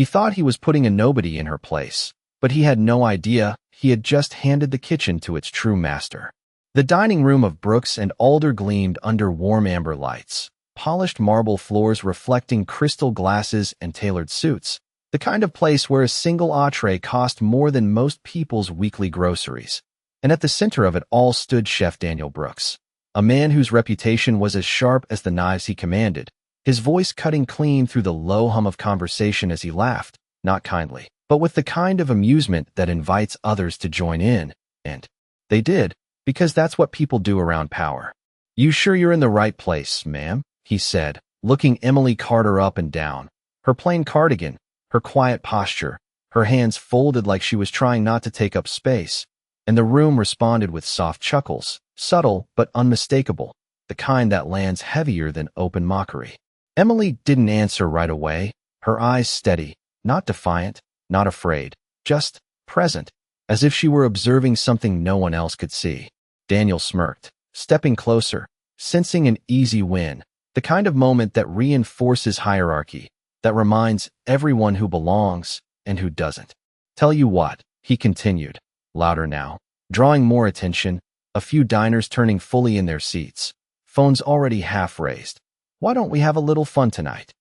He thought he was putting a nobody in her place, but he had no idea he had just handed the kitchen to its true master. The dining room of Brooks and Alder gleamed under warm amber lights, polished marble floors reflecting crystal glasses and tailored suits, the kind of place where a single entree cost more than most people's weekly groceries. And at the center of it all stood Chef Daniel Brooks, a man whose reputation was as sharp as the knives he commanded, his voice cutting clean through the low hum of conversation as he laughed, not kindly, but with the kind of amusement that invites others to join in. And they did, because that's what people do around power. "You sure you're in the right place, ma'am?" he said, looking Emily Carter up and down, her plain cardigan, her quiet posture, her hands folded like she was trying not to take up space, and the room responded with soft chuckles, subtle but unmistakable, the kind that lands heavier than open mockery. Emily didn't answer right away, her eyes steady, not defiant, not afraid, just present, as if she were observing something no one else could see. Daniel smirked, stepping closer, sensing an easy win, the kind of moment that reinforces hierarchy, that reminds everyone who belongs and who doesn't. "Tell you what," he continued, louder now, drawing more attention, a few diners turning fully in their seats, phones already half raised. "Why don't we have a little fun tonight?"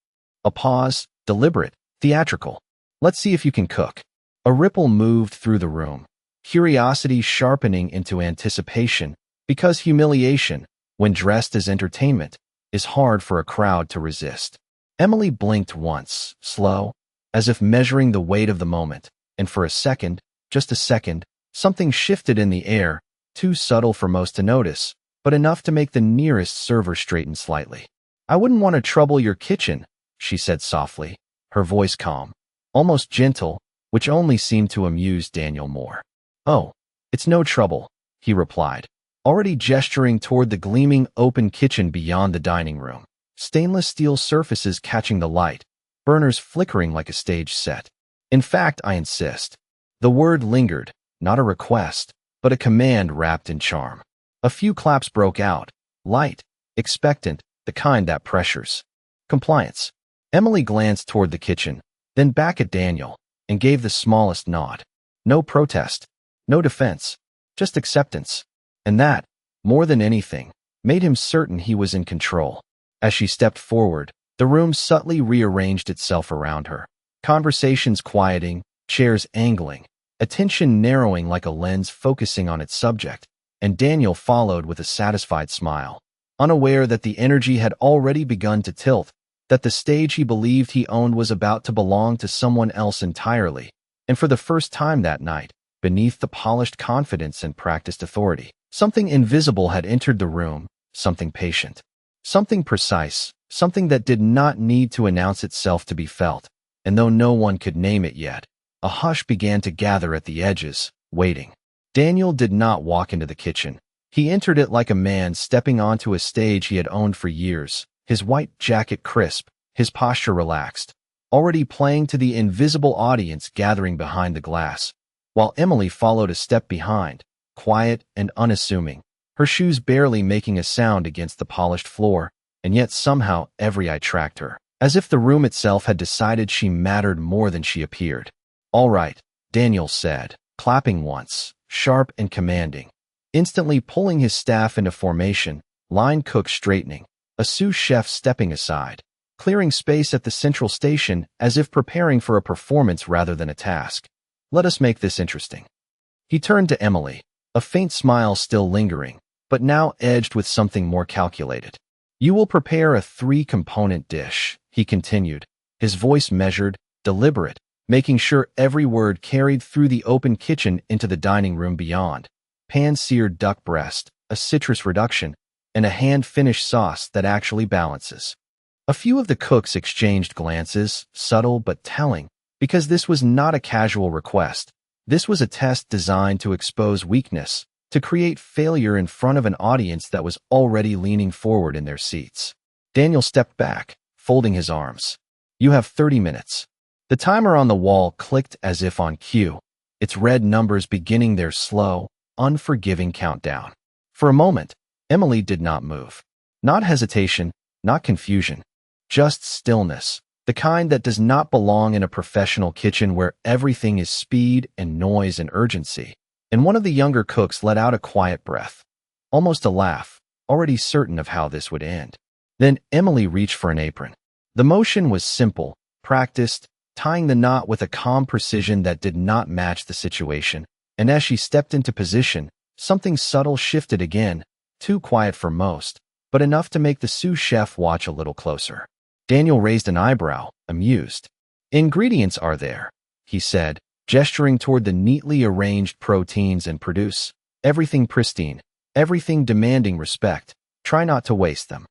A pause, deliberate, theatrical. "Let's see if you can cook." A ripple moved through the room, curiosity sharpening into anticipation, because humiliation, when dressed as entertainment, is hard for a crowd to resist. Emily blinked once, slow, as if measuring the weight of the moment, and for a second, just a second, something shifted in the air, too subtle for most to notice, but enough to make the nearest server straighten slightly. "I wouldn't want to trouble your kitchen," she said softly, her voice calm, almost gentle, which only seemed to amuse Daniel more. "Oh, it's no trouble," he replied, already gesturing toward the gleaming open kitchen beyond the dining room, stainless steel surfaces catching the light, burners flickering like a stage set. "In fact, I insist." The word lingered, not a request, but a command wrapped in charm. A few claps broke out, light, expectant, the kind that pressures. Compliance. Emily glanced toward the kitchen, then back at Daniel, and gave the smallest nod. No protest, no defense, just acceptance. And that, more than anything, made him certain he was in control. As she stepped forward, the room subtly rearranged itself around her, conversations quieting, chairs angling, attention narrowing like a lens focusing on its subject, and Daniel followed with a satisfied smile, unaware that the energy had already begun to tilt, that the stage he believed he owned was about to belong to someone else entirely, and for the first time that night, beneath the polished confidence and practiced authority, something invisible had entered the room, something patient, something precise, something that did not need to announce itself to be felt, and though no one could name it yet, a hush began to gather at the edges, waiting. Daniel did not walk into the kitchen. He entered it like a man stepping onto a stage he had owned for years, his white jacket crisp, his posture relaxed, already playing to the invisible audience gathering behind the glass, while Emily followed a step behind, quiet and unassuming, her shoes barely making a sound against the polished floor, and yet somehow every eye tracked her, as if the room itself had decided she mattered more than she appeared. "All right," Daniel said, clapping once, sharp and commanding, instantly pulling his staff into formation, line cook straightening, a sous chef stepping aside, clearing space at the central station as if preparing for a performance rather than a task. "Let us make this interesting." He turned to Emily, a faint smile still lingering, but now edged with something more calculated. "You will prepare a 3-component dish," he continued, his voice measured, deliberate, making sure every word carried through the open kitchen into the dining room beyond. Pan-seared duck breast, a citrus reduction, and a hand-finished sauce that actually balances. A few of the cooks exchanged glances, subtle but telling, because this was not a casual request. This was a test designed to expose weakness, to create failure in front of an audience that was already leaning forward in their seats. Daniel stepped back, folding his arms. "You have 30 minutes. The timer on the wall clicked as if on cue, its red numbers beginning their slow, unforgiving countdown. For a moment, Emily did not move. Not hesitation, not confusion, just stillness, the kind that does not belong in a professional kitchen where everything is speed and noise and urgency. And one of the younger cooks let out a quiet breath, almost a laugh, already certain of how this would end. Then Emily reached for an apron. The motion was simple, practiced, tying the knot with a calm precision that did not match the situation. And as she stepped into position, something subtle shifted again, too quiet for most, but enough to make the sous chef watch a little closer. Daniel raised an eyebrow, amused. "Ingredients are there," he said, gesturing toward the neatly arranged proteins and produce. "Everything pristine, everything demanding respect. Try not to waste them."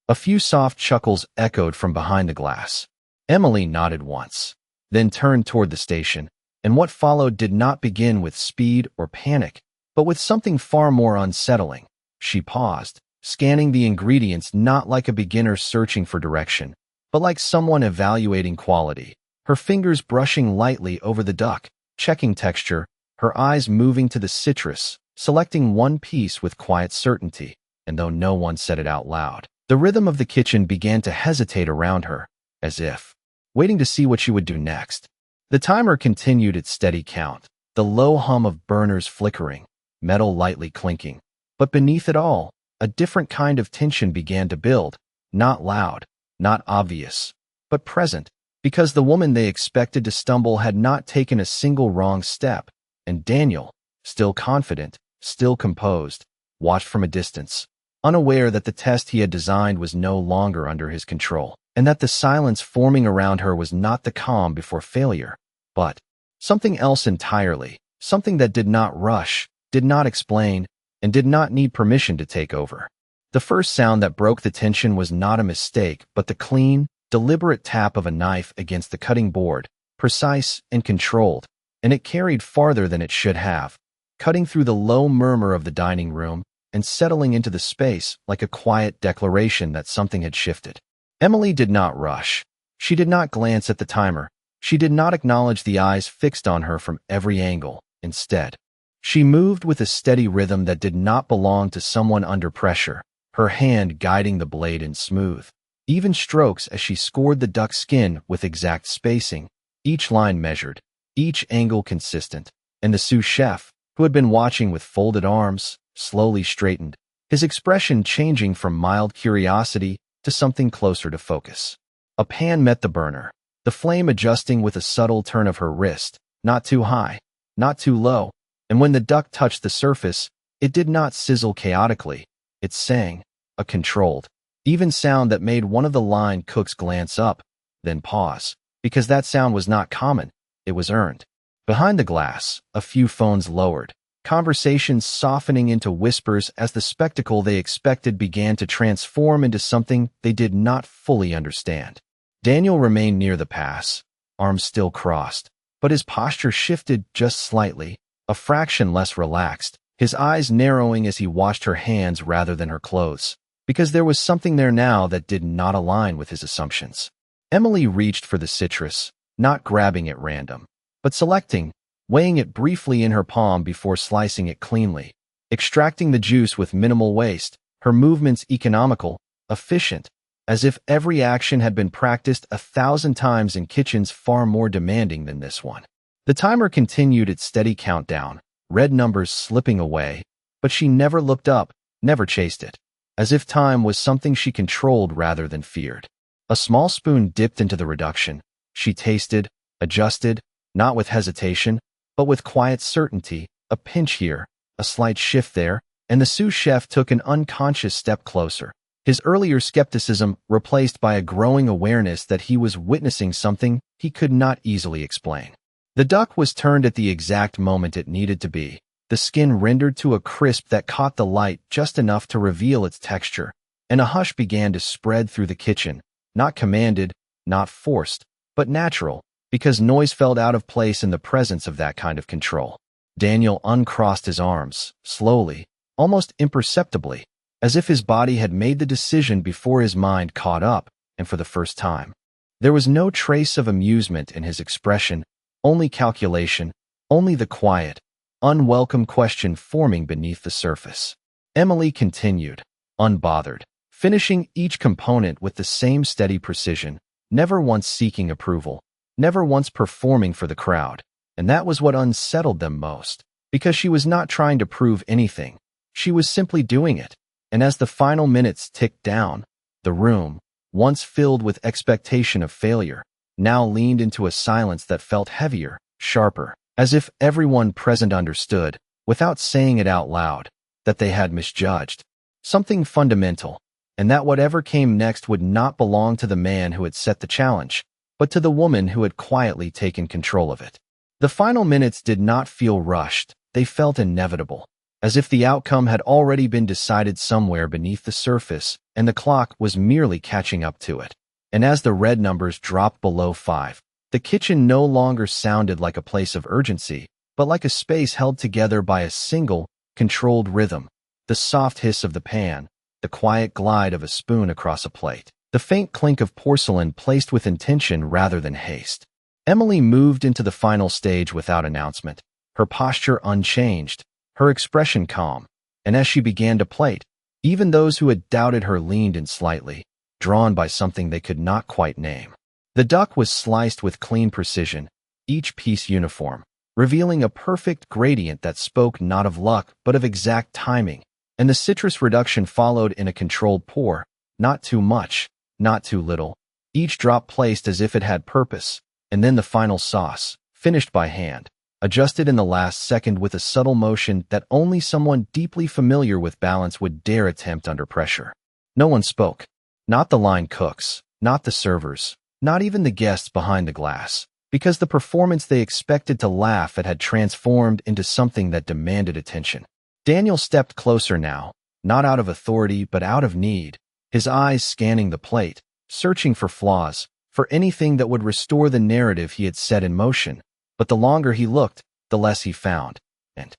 A few soft chuckles echoed from behind the glass. Emily nodded once, then turned toward the station, and what followed did not begin with speed or panic, but with something far more unsettling. She paused, scanning the ingredients not like a beginner searching for direction, but like someone evaluating quality, her fingers brushing lightly over the duck, checking texture, her eyes moving to the citrus, selecting one piece with quiet certainty, and though no one said it out loud, the rhythm of the kitchen began to hesitate around her, as if waiting to see what she would do next. The timer continued its steady count, the low hum of burners flickering, metal lightly clinking. But beneath it all, a different kind of tension began to build, not loud, not obvious, but present, because the woman they expected to stumble had not taken a single wrong step, and Daniel, still confident, still composed, watched from a distance, unaware that the test he had designed was no longer under his control, and that the silence forming around her was not the calm before failure, but something else entirely, something that did not rush, did not explain, and did not need permission to take over. The first sound that broke the tension was not a mistake, but the clean, deliberate tap of a knife against the cutting board, precise and controlled, and it carried farther than it should have, cutting through the low murmur of the dining room and settling into the space like a quiet declaration that something had shifted. Emily did not rush. She did not glance at the timer. She did not acknowledge the eyes fixed on her from every angle. Instead, she moved with a steady rhythm that did not belong to someone under pressure, her hand guiding the blade in smooth, even strokes as she scored the duck skin with exact spacing, each line measured, each angle consistent, and the sous chef, who had been watching with folded arms, slowly straightened, his expression changing from mild curiosity to something closer to focus. A pan met the burner, the flame adjusting with a subtle turn of her wrist, not too high, not too low, and when the duck touched the surface, it did not sizzle chaotically. It sang, a controlled, even sound that made one of the line cooks glance up, then pause, because that sound was not common, it was earned. Behind the glass, a few phones lowered, conversations softening into whispers as the spectacle they expected began to transform into something they did not fully understand. Daniel remained near the pass, arms still crossed, but his posture shifted just slightly, a fraction less relaxed, his eyes narrowing as he watched her hands rather than her clothes, because there was something there now that did not align with his assumptions. Emily reached for the citrus, not grabbing at random, but selecting, weighing it briefly in her palm before slicing it cleanly, extracting the juice with minimal waste, her movements economical, efficient, as if every action had been practiced 1,000 times in kitchens far more demanding than this one. The timer continued its steady countdown, red numbers slipping away, but she never looked up, never chased it, as if time was something she controlled rather than feared. A small spoon dipped into the reduction. She tasted, adjusted, not with hesitation, but with quiet certainty, a pinch here, a slight shift there, and the sous chef took an unconscious step closer, his earlier skepticism replaced by a growing awareness that he was witnessing something he could not easily explain. The duck was turned at the exact moment it needed to be, the skin rendered to a crisp that caught the light just enough to reveal its texture, and a hush began to spread through the kitchen, not commanded, not forced, but natural, because noise felt out of place in the presence of that kind of control. Daniel uncrossed his arms, slowly, almost imperceptibly, as if his body had made the decision before his mind caught up, and for the first time. There was no trace of amusement in his expression, only calculation, only the quiet, unwelcome question forming beneath the surface. Emily continued, unbothered, finishing each component with the same steady precision, never once seeking approval, never once performing for the crowd. And that was what unsettled them most, because she was not trying to prove anything. She was simply doing it. And as the final minutes ticked down, the room, once filled with expectation of failure, now leaned into a silence that felt heavier, sharper, as if everyone present understood, without saying it out loud, that they had misjudged something fundamental, and that whatever came next would not belong to the man who had set the challenge, but to the woman who had quietly taken control of it. The final minutes did not feel rushed, they felt inevitable, as if the outcome had already been decided somewhere beneath the surface, and the clock was merely catching up to it. And as the red numbers dropped below 5, the kitchen no longer sounded like a place of urgency, but like a space held together by a single, controlled rhythm. The soft hiss of the pan, the quiet glide of a spoon across a plate, the faint clink of porcelain placed with intention rather than haste. Emily moved into the final stage without announcement, her posture unchanged, her expression calm, and as she began to plate, even those who had doubted her leaned in slightly, drawn by something they could not quite name. The duck was sliced with clean precision, each piece uniform, revealing a perfect gradient that spoke not of luck but of exact timing, and the citrus reduction followed in a controlled pour, not too much, not too little, each drop placed as if it had purpose, and then the final sauce, finished by hand, adjusted in the last second with a subtle motion that only someone deeply familiar with balance would dare attempt under pressure. No one spoke. Not the line cooks, not the servers, not even the guests behind the glass, because the performance they expected to laugh at had transformed into something that demanded attention. Daniel stepped closer now, not out of authority but out of need, his eyes scanning the plate, searching for flaws, for anything that would restore the narrative he had set in motion. But the longer he looked, the less he found. And,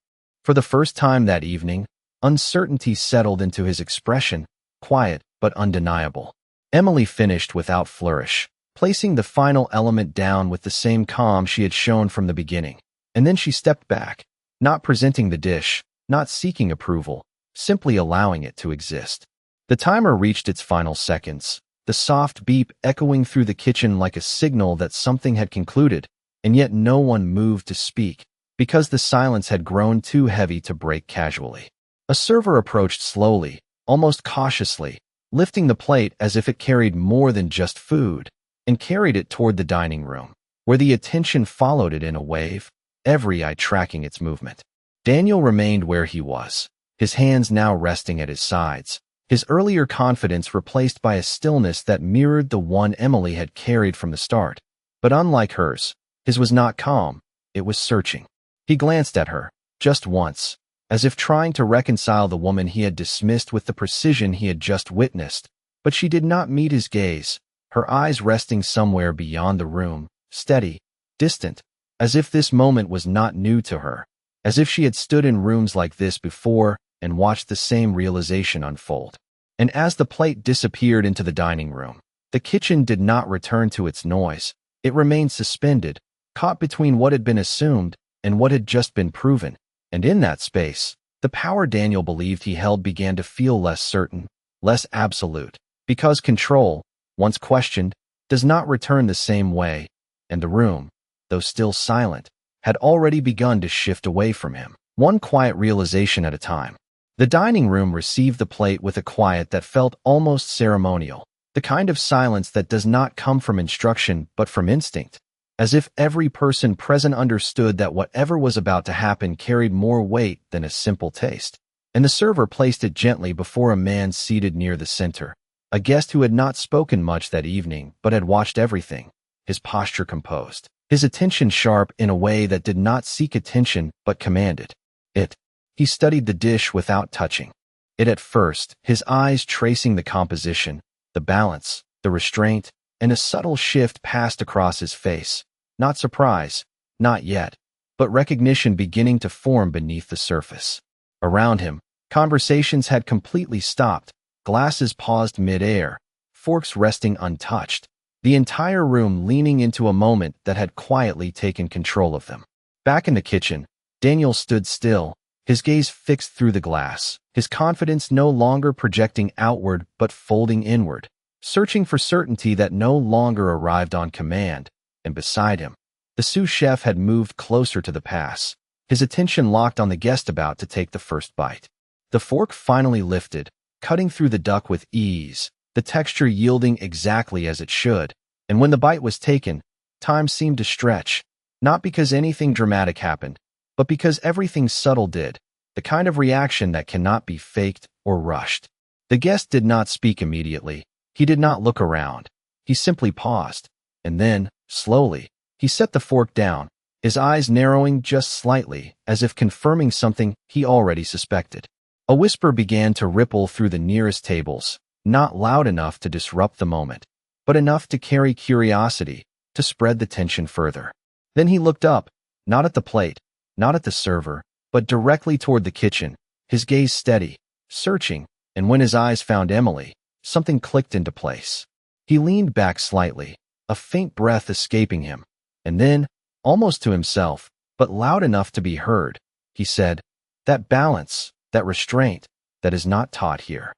for the first time that evening, uncertainty settled into his expression, quiet but undeniable. Emily finished without flourish, placing the final element down with the same calm she had shown from the beginning. And then she stepped back, not presenting the dish, not seeking approval, simply allowing it to exist. The timer reached its final seconds, the soft beep echoing through the kitchen like a signal that something had concluded, and yet no one moved to speak, because the silence had grown too heavy to break casually. A server approached slowly, almost cautiously, lifting the plate as if it carried more than just food, and carried it toward the dining room, where the attention followed it in a wave, every eye tracking its movement. Daniel remained where he was, his hands now resting at his sides, his earlier confidence replaced by a stillness that mirrored the one Emily had carried from the start. But unlike hers, his was not calm, it was searching. He glanced at her, just once, as if trying to reconcile the woman he had dismissed with the precision he had just witnessed, but she did not meet his gaze, her eyes resting somewhere beyond the room, steady, distant, as if this moment was not new to her, as if she had stood in rooms like this before and watched the same realization unfold. And as the plate disappeared into the dining room, the kitchen did not return to its noise. It remained suspended, caught between what had been assumed and what had just been proven. And in that space, the power Daniel believed he held began to feel less certain, less absolute, because control, once questioned, does not return the same way, and the room, though still silent, had already begun to shift away from him, one quiet realization at a time. The dining room received the plate with a quiet that felt almost ceremonial, the kind of silence that does not come from instruction but from instinct, as if every person present understood that whatever was about to happen carried more weight than a simple taste. And the server placed it gently before a man seated near the center, a guest who had not spoken much that evening but had watched everything, his posture composed, his attention sharp in a way that did not seek attention but commanded it. He studied the dish without touching it at first, his eyes tracing the composition, the balance, the restraint, and a subtle shift passed across his face. Not surprise, not yet, but recognition beginning to form beneath the surface. Around him, conversations had completely stopped, glasses paused mid-air, forks resting untouched, the entire room leaning into a moment that had quietly taken control of them. Back in the kitchen, Daniel stood still, his gaze fixed through the glass, his confidence no longer projecting outward but folding inward, searching for certainty that no longer arrived on command, and beside him, the sous chef had moved closer to the pass, his attention locked on the guest about to take the first bite. The fork finally lifted, cutting through the duck with ease, the texture yielding exactly as it should, and when the bite was taken, time seemed to stretch, not because anything dramatic happened, but because everything subtle did, the kind of reaction that cannot be faked or rushed. The guest did not speak immediately. He did not look around. He simply paused, and then, slowly, he set the fork down, his eyes narrowing just slightly, as if confirming something he already suspected. A whisper began to ripple through the nearest tables, not loud enough to disrupt the moment, but enough to carry curiosity, to spread the tension further. Then he looked up, not at the plate, not at the server, but directly toward the kitchen, his gaze steady, searching, and when his eyes found Emily, something clicked into place. He leaned back slightly, a faint breath escaping him, and then, almost to himself, but loud enough to be heard, he said, "That balance, that restraint, that is not taught here."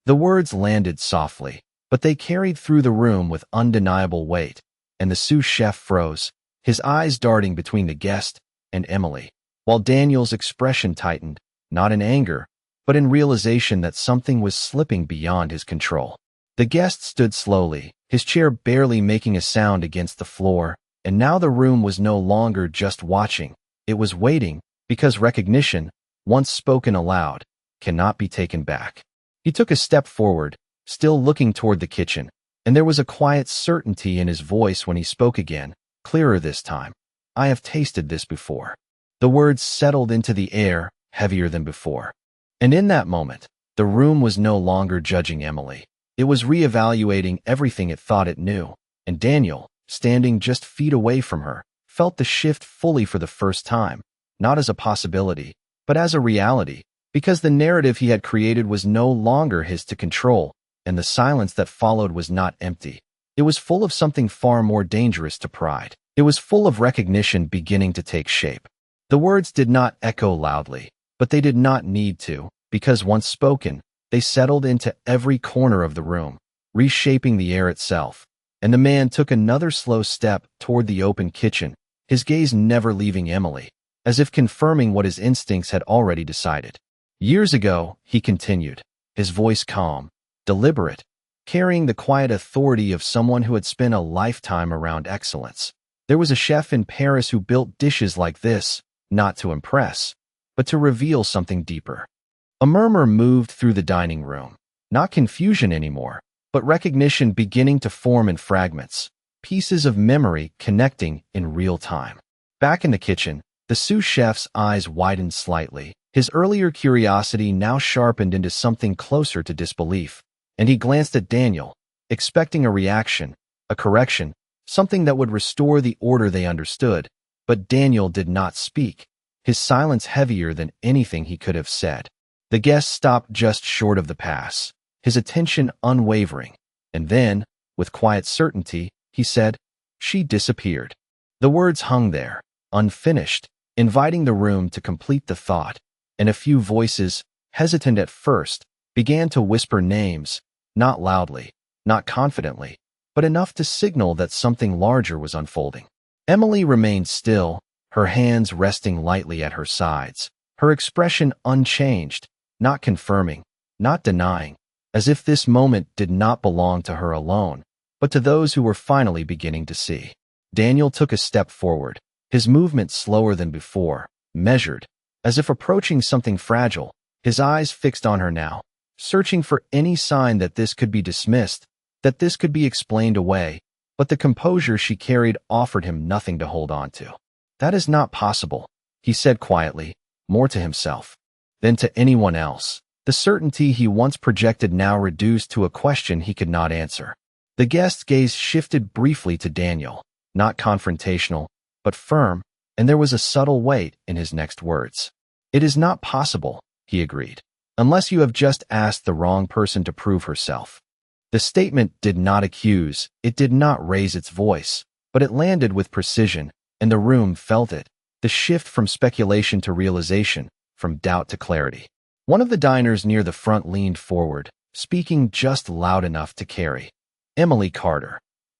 The words landed softly, but they carried through the room with undeniable weight, and the sous chef froze, his eyes darting between the guest and Emily, while Daniel's expression tightened, not in anger, but in realization that something was slipping beyond his control. The guest stood slowly, his chair barely making a sound against the floor, and now the room was no longer just watching, it was waiting, because recognition, once spoken aloud, cannot be taken back. He took a step forward, still looking toward the kitchen, and there was a quiet certainty in his voice when he spoke again, clearer this time. "I have tasted this before." The words settled into the air, heavier than before. And in that moment, the room was no longer judging Emily. It was reevaluating everything it thought it knew, and Daniel, standing just feet away from her, felt the shift fully for the first time, not as a possibility, but as a reality, because the narrative he had created was no longer his to control, and the silence that followed was not empty. It was full of something far more dangerous to pride. It was full of recognition beginning to take shape. The words did not echo loudly, but they did not need to, because once spoken, they settled into every corner of the room, reshaping the air itself. And the man took another slow step toward the open kitchen, his gaze never leaving Emily, as if confirming what his instincts had already decided. "Years ago," he continued, his voice calm, deliberate, carrying the quiet authority of someone who had spent a lifetime around excellence, "there was a chef in Paris who built dishes like this, not to impress, but to reveal something deeper." A murmur moved through the dining room, not confusion anymore, but recognition beginning to form in fragments, pieces of memory connecting in real time. Back in the kitchen, the sous chef's eyes widened slightly, his earlier curiosity now sharpened into something closer to disbelief, and he glanced at Daniel, expecting a reaction, a correction, something that would restore the order they understood, but Daniel did not speak, his silence heavier than anything he could have said. The guest stopped just short of the pass, his attention unwavering, and then, with quiet certainty, he said, "She disappeared." The words hung there, unfinished, inviting the room to complete the thought, and a few voices, hesitant at first, began to whisper names, not loudly, not confidently, but enough to signal that something larger was unfolding. Emily remained still, her hands resting lightly at her sides, her expression unchanged, not confirming, not denying, as if this moment did not belong to her alone, but to those who were finally beginning to see. Daniel took a step forward, his movement slower than before, measured, as if approaching something fragile, his eyes fixed on her now, searching for any sign that this could be dismissed, that this could be explained away, but the composure she carried offered him nothing to hold on to. "That is not possible," he said quietly, more to himself than to anyone else. The certainty he once projected now reduced to a question he could not answer. The guest's gaze shifted briefly to Daniel, not confrontational, but firm, and there was a subtle weight in his next words. "It is not possible," he agreed, "unless you have just asked the wrong person to prove herself." The statement did not accuse, it did not raise its voice, but it landed with precision, and the room felt it, the shift from speculation to realization, from doubt to clarity. One of the diners near the front leaned forward, speaking just loud enough to carry. Emily Carter.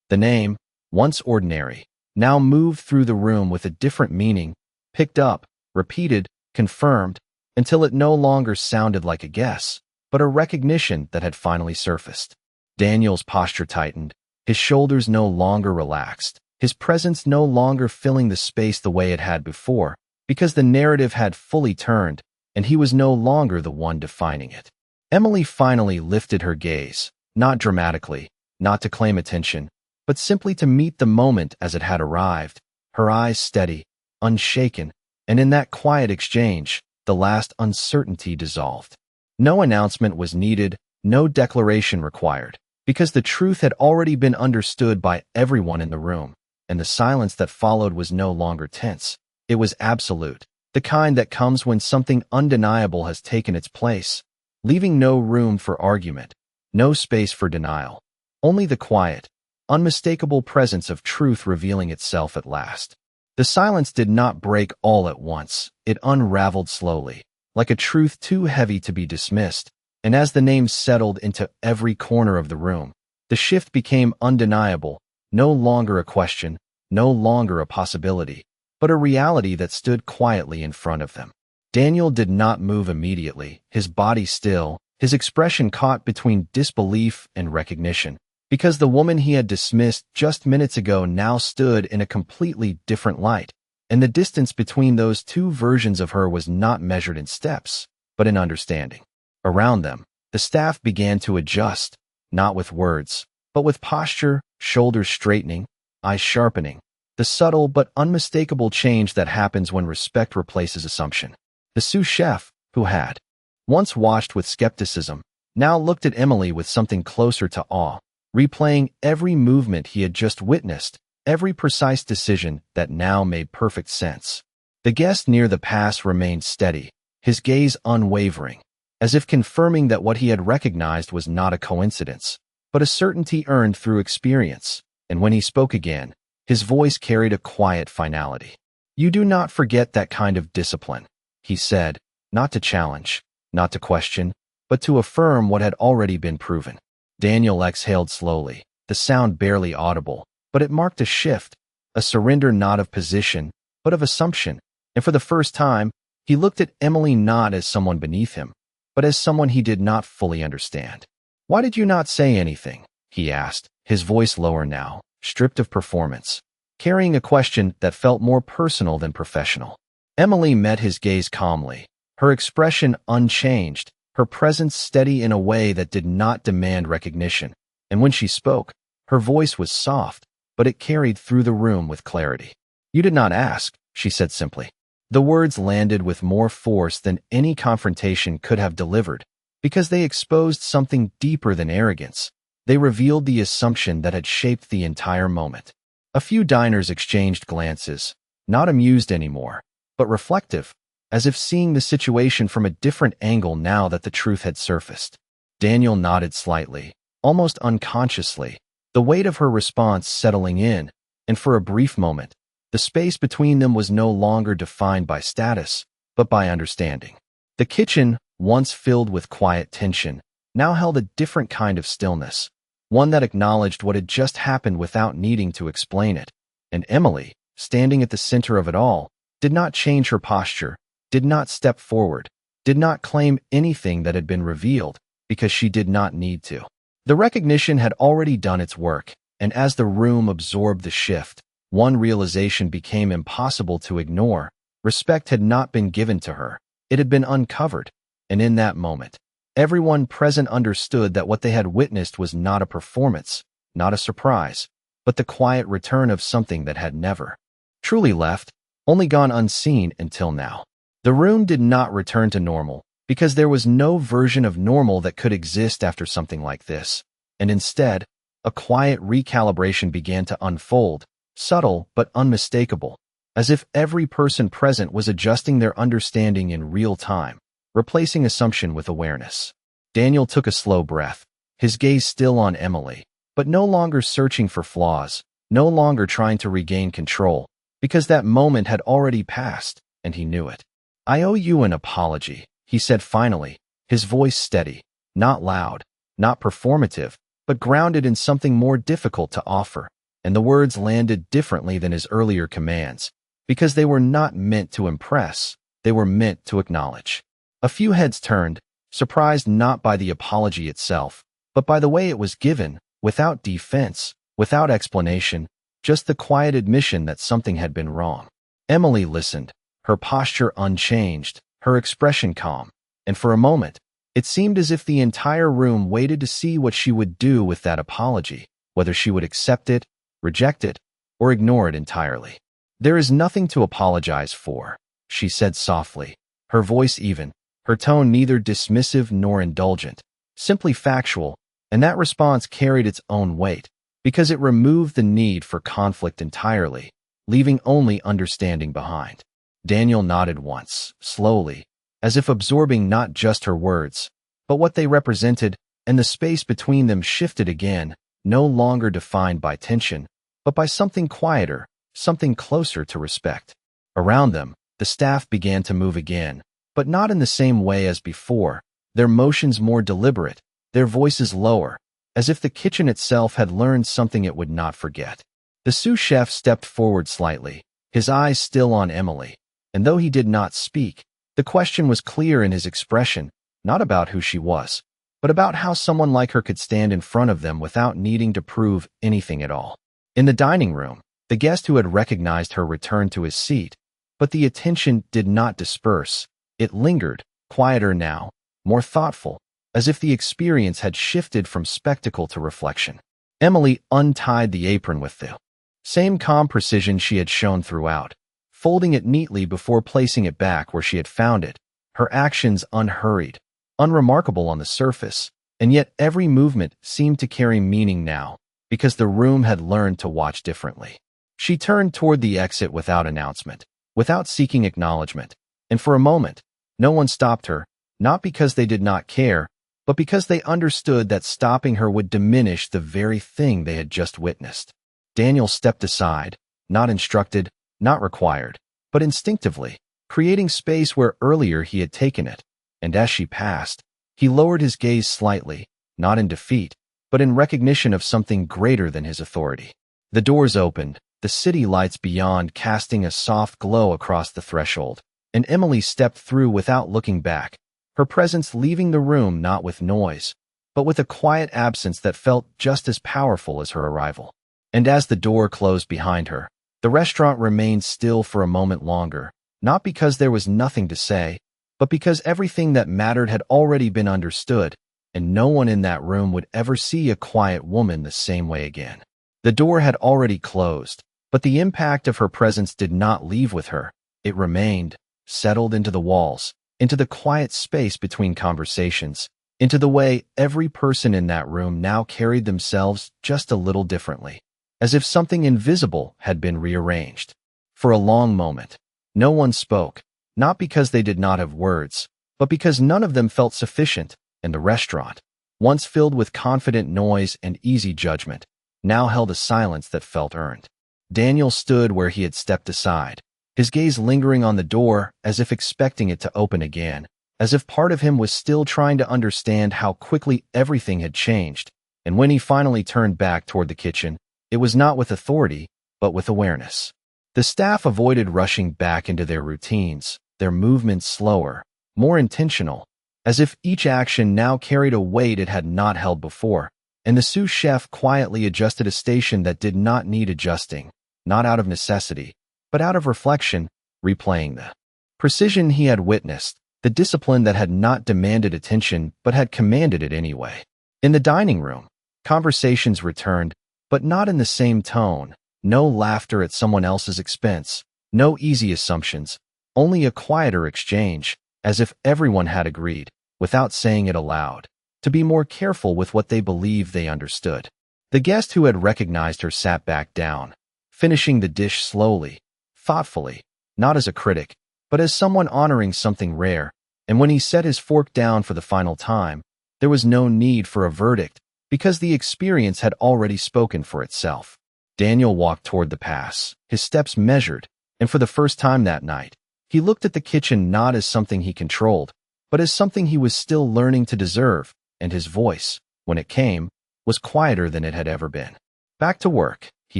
The name, once ordinary, now moved through the room with a different meaning, picked up, repeated, confirmed, until it no longer sounded like a guess, but a recognition that had finally surfaced. Daniel's posture tightened, his shoulders no longer relaxed, his presence no longer filling the space the way it had before, because the narrative had fully turned, and he was no longer the one defining it. Emily finally lifted her gaze, not dramatically, not to claim attention, but simply to meet the moment as it had arrived, her eyes steady, unshaken, and in that quiet exchange, the last uncertainty dissolved. No announcement was needed, no declaration required, because the truth had already been understood by everyone in the room, and the silence that followed was no longer tense. It was absolute, the kind that comes when something undeniable has taken its place, leaving no room for argument, no space for denial, only the quiet, unmistakable presence of truth revealing itself at last. The silence did not break all at once. It unraveled slowly, like a truth too heavy to be dismissed, and as the names settled into every corner of the room, the shift became undeniable, no longer a question, no longer a possibility, but a reality that stood quietly in front of them. Daniel did not move immediately, his body still, his expression caught between disbelief and recognition, because the woman he had dismissed just minutes ago now stood in a completely different light, and the distance between those two versions of her was not measured in steps, but in understanding. Around them, the staff began to adjust, not with words, but with posture, shoulders straightening, eyes sharpening, the subtle but unmistakable change that happens when respect replaces assumption. The sous chef, who had once watched with skepticism, now looked at Emily with something closer to awe, replaying every movement he had just witnessed, every precise decision that now made perfect sense. The guest near the pass remained steady, his gaze unwavering, as if confirming that what he had recognized was not a coincidence, but a certainty earned through experience, and when he spoke again, his voice carried a quiet finality. "You do not forget that kind of discipline," he said, not to challenge, not to question, but to affirm what had already been proven. Daniel exhaled slowly, the sound barely audible, but it marked a shift, a surrender not of position, but of assumption, and for the first time, he looked at Emily not as someone beneath him, but as someone he did not fully understand. "Why did you not say anything?" he asked, his voice lower now, stripped of performance, carrying a question that felt more personal than professional. Emily met his gaze calmly, her expression unchanged, her presence steady in a way that did not demand recognition, and when she spoke, her voice was soft, but it carried through the room with clarity. "You did not ask," she said simply. The words landed with more force than any confrontation could have delivered, because they exposed something deeper than arrogance. They revealed the assumption that had shaped the entire moment. A few diners exchanged glances, not amused anymore, but reflective, as if seeing the situation from a different angle now that the truth had surfaced. Daniel nodded slightly, almost unconsciously, the weight of her response settling in, and for a brief moment, the space between them was no longer defined by status, but by understanding. The kitchen, once filled with quiet tension, now held a different kind of stillness, one that acknowledged what had just happened without needing to explain it. And Emily, standing at the center of it all, did not change her posture, did not step forward, did not claim anything that had been revealed, because she did not need to. The recognition had already done its work, and as the room absorbed the shift, one realization became impossible to ignore. Respect had not been given to her, it had been uncovered, and in that moment, everyone present understood that what they had witnessed was not a performance, not a surprise, but the quiet return of something that had never truly left, only gone unseen until now. The room did not return to normal, because there was no version of normal that could exist after something like this, and instead, a quiet recalibration began to unfold, subtle but unmistakable, as if every person present was adjusting their understanding in real time, replacing assumption with awareness. Daniel took a slow breath, his gaze still on Emily, but no longer searching for flaws, no longer trying to regain control, because that moment had already passed, and he knew it. "I owe you an apology," he said finally, his voice steady, not loud, not performative, but grounded in something more difficult to offer, and the words landed differently than his earlier commands, because they were not meant to impress, they were meant to acknowledge. A few heads turned, surprised not by the apology itself, but by the way it was given, without defense, without explanation, just the quiet admission that something had been wrong. Emily listened, her posture unchanged, her expression calm, and for a moment, it seemed as if the entire room waited to see what she would do with that apology, whether she would accept it, reject it, or ignore it entirely. "There is nothing to apologize for," she said softly, her voice even, her tone neither dismissive nor indulgent, simply factual, and that response carried its own weight, because it removed the need for conflict entirely, leaving only understanding behind. Daniel nodded once, slowly, as if absorbing not just her words, but what they represented, and the space between them shifted again, no longer defined by tension, but by something quieter, something closer to respect. Around them, the staff began to move again, but not in the same way as before, their motions more deliberate, their voices lower, as if the kitchen itself had learned something it would not forget. The sous chef stepped forward slightly, his eyes still on Emily, and though he did not speak, the question was clear in his expression, not about who she was, but about how someone like her could stand in front of them without needing to prove anything at all. In the dining room, the guest who had recognized her returned to his seat, but the attention did not disperse. It lingered, quieter now, more thoughtful, as if the experience had shifted from spectacle to reflection. Emily untied the apron with the same calm precision she had shown throughout, folding it neatly before placing it back where she had found it, her actions unhurried, unremarkable on the surface, and yet every movement seemed to carry meaning now, because the room had learned to watch differently. She turned toward the exit without announcement, without seeking acknowledgement, and for a moment, no one stopped her, not because they did not care, but because they understood that stopping her would diminish the very thing they had just witnessed. Daniel stepped aside, not instructed, not required, but instinctively, creating space where earlier he had taken it, and as she passed, he lowered his gaze slightly, not in defeat, but in recognition of something greater than his authority. The doors opened, the city lights beyond casting a soft glow across the threshold, and Emily stepped through without looking back, her presence leaving the room not with noise, but with a quiet absence that felt just as powerful as her arrival. And as the door closed behind her, the restaurant remained still for a moment longer, not because there was nothing to say, but because everything that mattered had already been understood, and no one in that room would ever see a quiet woman the same way again. The door had already closed, but the impact of her presence did not leave with her. It remained, settled into the walls, into the quiet space between conversations, into the way every person in that room now carried themselves just a little differently, as if something invisible had been rearranged. For a long moment, no one spoke, not because they did not have words, but because none of them felt sufficient, and the restaurant, once filled with confident noise and easy judgment, now held a silence that felt earned. Daniel stood where he had stepped aside, his gaze lingering on the door as if expecting it to open again, as if part of him was still trying to understand how quickly everything had changed, and when he finally turned back toward the kitchen, it was not with authority, but with awareness. The staff avoided rushing back into their routines, their movements slower, more intentional, as if each action now carried a weight it had not held before, and the sous chef quietly adjusted a station that did not need adjusting, not out of necessity, but out of reflection, replaying the precision he had witnessed, the discipline that had not demanded attention but had commanded it anyway. In the dining room, conversations returned, but not in the same tone, no laughter at someone else's expense, no easy assumptions, only a quieter exchange, as if everyone had agreed, without saying it aloud, to be more careful with what they believed they understood. The guest who had recognized her sat back down, finishing the dish slowly, thoughtfully, not as a critic, but as someone honoring something rare, and when he set his fork down for the final time, there was no need for a verdict, because the experience had already spoken for itself. Daniel walked toward the pass, his steps measured, and for the first time that night, he looked at the kitchen not as something he controlled, but as something he was still learning to deserve, and his voice, when it came, was quieter than it had ever been. "Back to work," he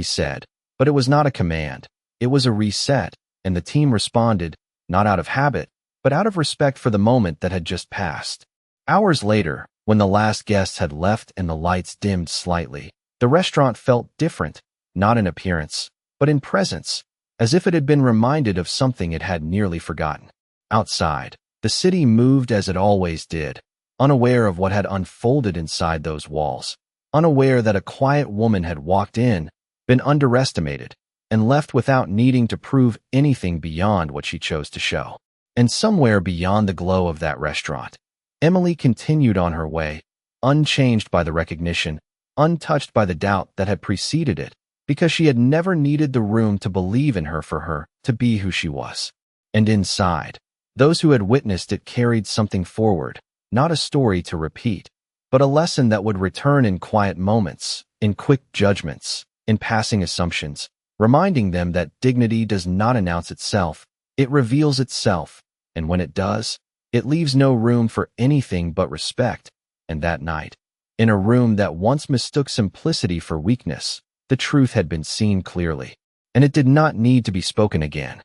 said, but it was not a command. It was a reset, and the team responded, not out of habit, but out of respect for the moment that had just passed. Hours later, when the last guests had left and the lights dimmed slightly, the restaurant felt different, not in appearance, but in presence, as if it had been reminded of something it had nearly forgotten. Outside, the city moved as it always did, unaware of what had unfolded inside those walls, unaware that a quiet woman had walked in, been underestimated, and left without needing to prove anything beyond what she chose to show. And somewhere beyond the glow of that restaurant, Emily continued on her way, unchanged by the recognition, untouched by the doubt that had preceded it, because she had never needed the room to believe in her for her to be who she was. And inside, those who had witnessed it carried something forward, not a story to repeat, but a lesson that would return in quiet moments, in quick judgments, in passing assumptions, reminding them that dignity does not announce itself, it reveals itself, and when it does, it leaves no room for anything but respect. And that night, in a room that once mistook simplicity for weakness, the truth had been seen clearly, and it did not need to be spoken again.